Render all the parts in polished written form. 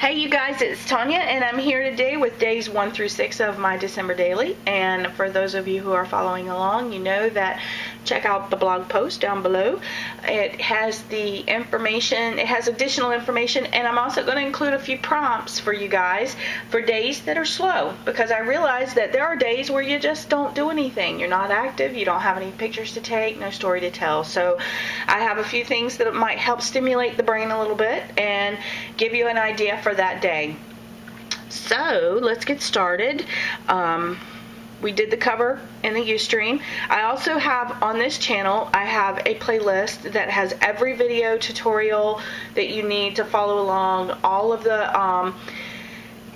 Hey you guys, it's Tonya and I'm here today with days 1 through 6 of my December daily. And for those of you who are following along, you know that check out the blog post down below. It has the information, it has additional information, and I'm also going to include a few prompts for you guys for days that are slow, because I realize that there are days where you just don't do anything. You're not active, you don't have any pictures to take, no story to tell. So I have a few things that might help stimulate the brain a little bit and give you an idea for that day. So let's get started. We did the cover in the Ustream. I also have on this channel, I have a playlist that has every video tutorial that you need to follow along. All of the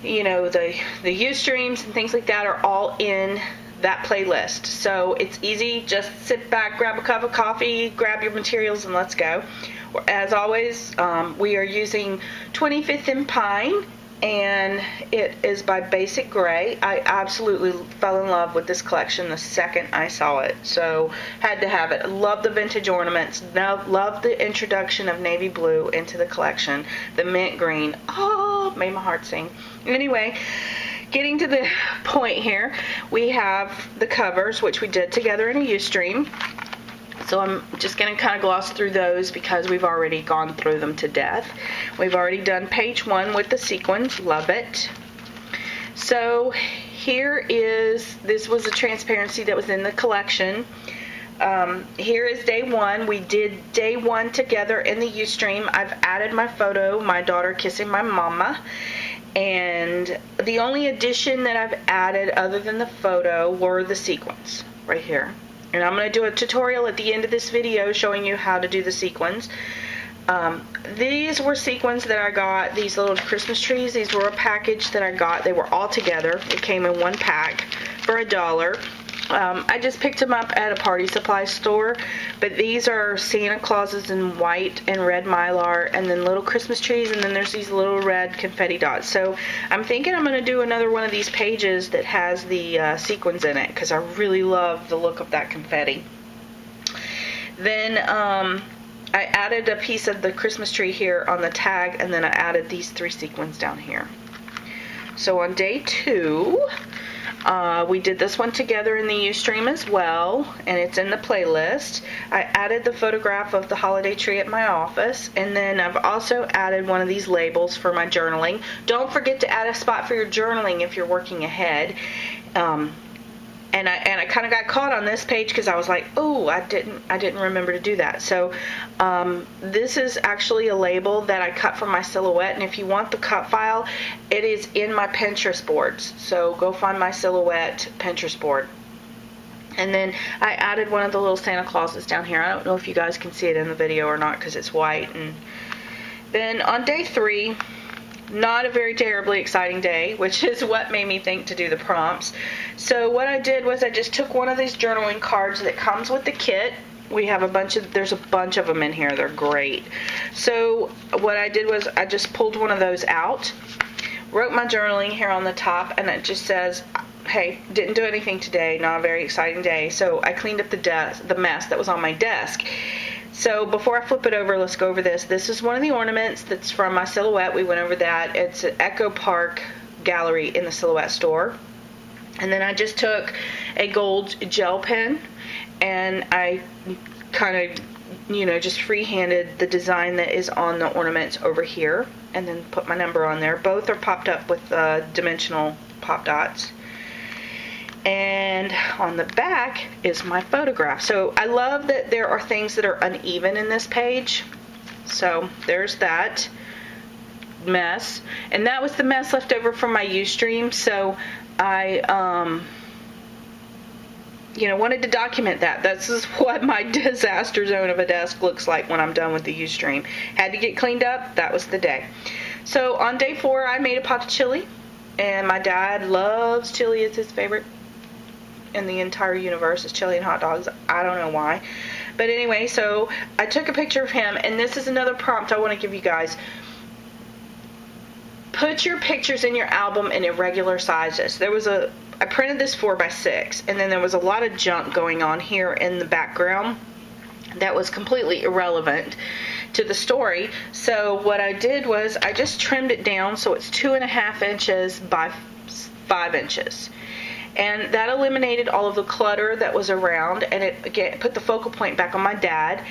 the Ustreams and things like that are all in that playlist. So it's easy, just sit back, grab a cup of coffee, grab your materials, and let's go. As always, we are using 25th and Pine, and it is by Basic Gray. I absolutely fell in love with this collection the second I saw it, so had to have it. Love the vintage ornaments, love the introduction of navy blue into the collection. The mint green, oh, made my heart sing. Anyway, getting to the point here, we have the covers, which we did together in a Ustream. So I'm just going to kind of gloss through those because we've already gone through them to death. We've already done page 1 with the sequins. Love it. So here this was a transparency that was in the collection. Here is day 1. We did day 1 together in the Ustream. I've added my photo, my daughter kissing my mama. And the only addition that I've added other than the photo were the sequins right here. And I'm going to do a tutorial at the end of this video showing you how to do the sequins. These were sequins that I got, these little Christmas trees. These were a package that I got. They were all together. It came in one pack for $1. I just picked them up at a party supply store, but these are Santa Clauses in white and red mylar, and then little Christmas trees, and then there's these little red confetti dots. So I'm thinking I'm going to do another one of these pages that has the sequins in it, because I really love the look of that confetti. Then I added a piece of the Christmas tree here on the tag, and then I added these 3 sequins down here. So on day 2, we did this one together in the Ustream as well, and it's in the playlist. I added the photograph of the holiday tree at my office, and then I've also added one of these labels for my journaling. Don't forget to add a spot for your journaling if you're working ahead. And I kind of got caught on this page because I was like, oh, I didn't remember to do that. So this is actually a label that I cut from my silhouette, and if you want the cut file, it is in my Pinterest boards. So go find my silhouette Pinterest board. And then I added one of the little Santa Clauses down here. I don't know if you guys can see it in the video or not because it's white. And then on day 3, not a very terribly exciting day, which is what made me think to do the prompts. So what I did was I just took one of these journaling cards that comes with the kit. We have there's a bunch of them in here. They're great. So what I did was I just pulled one of those out, wrote my journaling here on the top, and it just says, hey, didn't do anything today, not a very exciting day. So I cleaned up the mess that was on my desk. So before I flip it over, let's go over this. This is one of the ornaments that's from my silhouette. We went over that. It's an Echo Park gallery in the Silhouette store. And then I just took a gold gel pen and I kind of, just freehanded the design that is on the ornaments over here and then put my number on there. Both are popped up with dimensional pop dots. And on the back is my photograph. So I love that there are things that are uneven in this page. So there's that mess. And that was the mess left over from my Ustream. So I wanted to document that. This is what my disaster zone of a desk looks like when I'm done with the Ustream. Had to get cleaned up. That was the day. So on day 4, I made a pot of chili. And my dad loves chili. It's his favorite in the entire universe is chili and hot dogs. I don't know why. But anyway, so I took a picture of him, and this is another prompt I want to give you guys. Put your pictures in your album in irregular sizes. I printed this 4x6, and then there was a lot of junk going on here in the background that was completely irrelevant. to the story. So what I did was I just trimmed it down so it's 2.5 inches by 5 inches. And that eliminated all of the clutter that was around, and it again put the focal point back on my dad.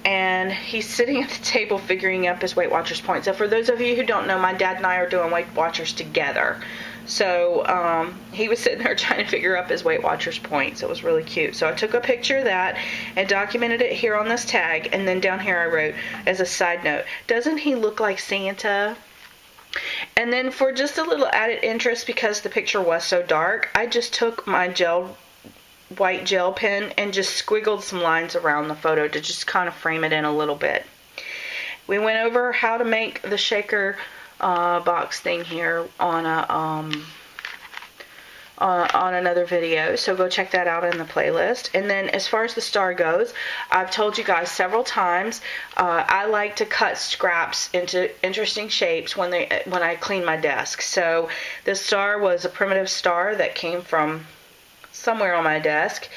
And he's sitting at the table figuring up his Weight Watchers points. So for those of you who don't know, my dad and I are doing Weight Watchers together. So he was sitting there trying to figure up his Weight Watchers points. It was really cute. So I took a picture of that and documented it here on this tag. And then down here I wrote, as a side note, doesn't he look like Santa? And then for just a little added interest, because the picture was so dark, I just took my white gel pen and just squiggled some lines around the photo to just kind of frame it in a little bit. We went over how to make the shaker box thing here on another video, so go check that out in the playlist. And then as far as the star goes, I've told you guys several times, I like to cut scraps into interesting shapes when I clean my desk. So this star was a primitive star that came from somewhere on my desk,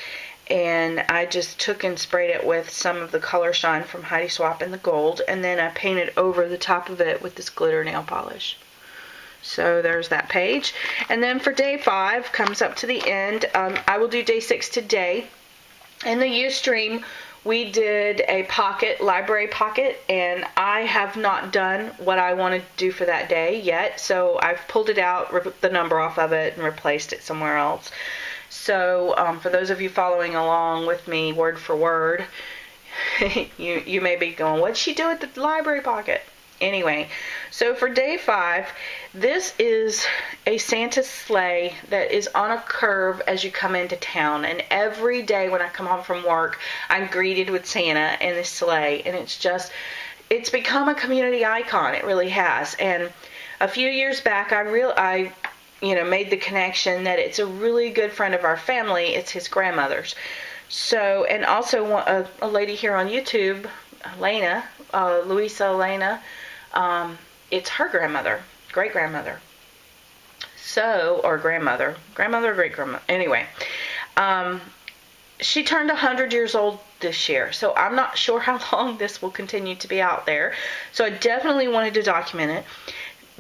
and I just took and sprayed it with some of the Color Shine from Heidi Swapp in the gold, and then I painted over the top of it with this glitter nail polish. So there's that page. And then for day 5, comes up to the end, I will do day 6 today. In the Ustream, we did a pocket, library pocket, and I have not done what I want to do for that day yet, so I've pulled it out, ripped the number off of it, and replaced it somewhere else. So for those of you following along with me word for word, you may be going, what'd she do with the library pocket? Anyway, so for day 5, this is a Santa sleigh that is on a curve as you come into town. And every day when I come home from work, I'm greeted with Santa in this sleigh. And it's become a community icon. It really has. And a few years back, I made the connection that it's a really good friend of our family. It's his grandmother's. So, and also a lady here on YouTube, Elena, Louisa Elena, it's her grandmother, great-grandmother. So, or grandmother or great-grandmother. Anyway, she turned 100 years old this year. So I'm not sure how long this will continue to be out there. So I definitely wanted to document it.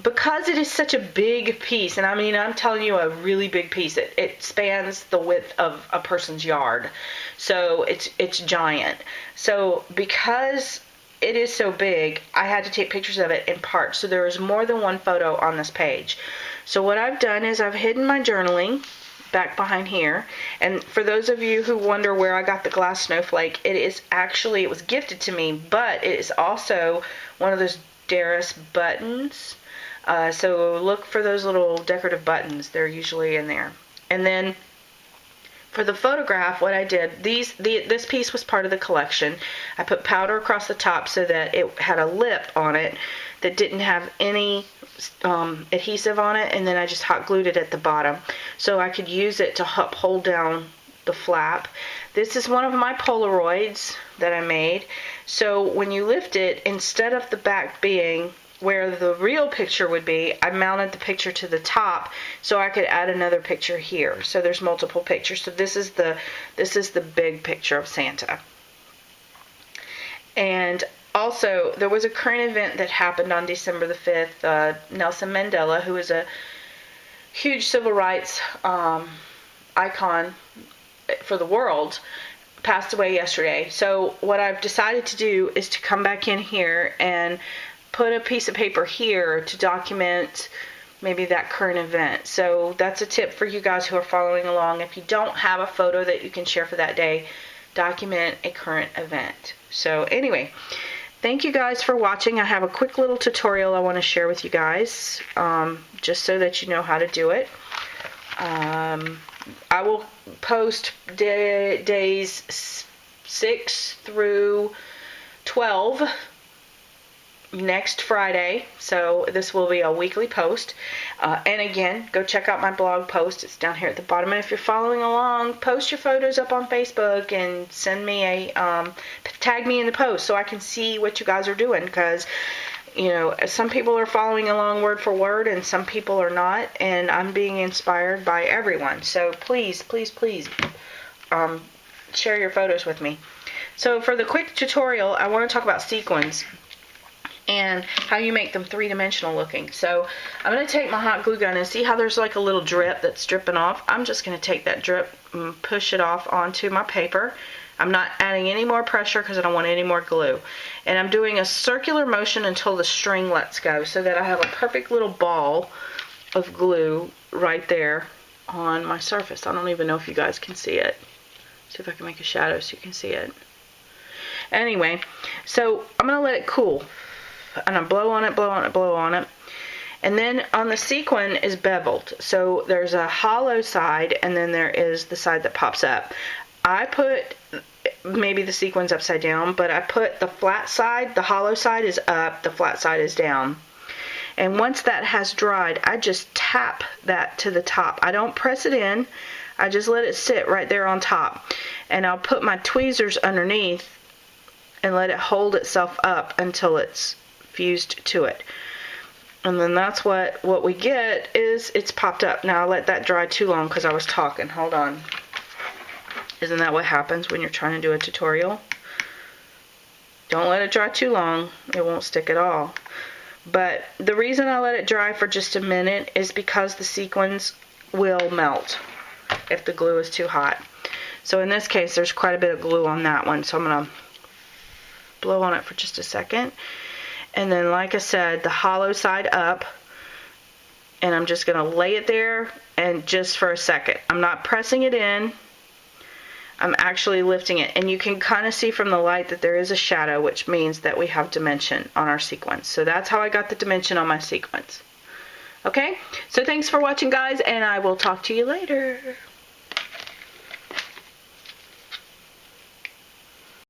Because it is such a big piece, and I mean, I'm telling you, a really big piece. It spans the width of a person's yard. So it's giant. So because it is so big, I had to take pictures of it in parts. So there is more than one photo on this page. So what I've done is I've hidden my journaling back behind here. And for those of you who wonder where I got the glass snowflake, it was gifted to me, but it is also one of those Darris buttons. So look for those little decorative buttons. They're usually in there. And then for the photograph, what I did, this piece was part of the collection. I put powder across the top so that it had a lip on it that didn't have any adhesive on it, and then I just hot glued it at the bottom so I could use it to hold down the flap. This is one of my Polaroids that I made. So when you lift it, instead of the back being where the real picture would be, I mounted the picture to the top so I could add another picture here. So there's multiple pictures. So this is the big picture of Santa. And also, there was a current event that happened on December the 5th. Nelson Mandela, who is a huge civil rights icon for the world, passed away yesterday. So what I've decided to do is to come back in here and put a piece of paper here to document maybe that current event. So that's a tip for you guys who are following along. If you don't have a photo that you can share for that day, document a current event. So anyway, thank you guys for watching. I have a quick little tutorial I want to share with you guys, just so that you know how to do it. I will post days 6 through 12 next Friday, so this will be a weekly post. And again, go check out my blog post. It's down here at the bottom. And if you're following along, post your photos up on Facebook and send me tag me in the post so I can see what you guys are doing, because some people are following along word for word and some people are not, and I'm being inspired by everyone. So please share your photos with me. So for the quick tutorial, I want to talk about sequins. and how you make them three-dimensional looking. So I'm going to take my hot glue gun and see how there's like a little drip that's dripping off. I'm just going to take that drip and push it off onto my paper. I'm not adding any more pressure because I don't want any more glue. And I'm doing a circular motion until the string lets go so that I have a perfect little ball of glue right there on my surface. I don't even know if you guys can see it. See if I can make a shadow so you can see it. Anyway, so I'm going to let it cool. And I blow on it, blow on it, blow on it. And then on the sequin is beveled. So there's a hollow side and then there is the side that pops up. I put, maybe the sequin's upside down, but I put the flat side, the hollow side is up, the flat side is down. And once that has dried, I just tap that to the top. I don't press it in, I just let it sit right there on top. And I'll put my tweezers underneath and let it hold itself up until it's fused to it. And then that's what we get is it's popped up. Now I'll let that dry too long because I was talking. Hold on. Isn't that what happens when you're trying to do a tutorial? Don't let it dry too long. It won't stick at all. But the reason I let it dry for just a minute is because the sequins will melt if the glue is too hot. So in this case, there's quite a bit of glue on that one. So I'm going to blow on it for just a second. And then, like I said, the hollow side up. And I'm just going to lay it there and just for a second. I'm not pressing it in. I'm actually lifting it. And you can kind of see from the light that there is a shadow, which means that we have dimension on our sequence. So that's how I got the dimension on my sequence. Okay? So thanks for watching, guys, and I will talk to you later.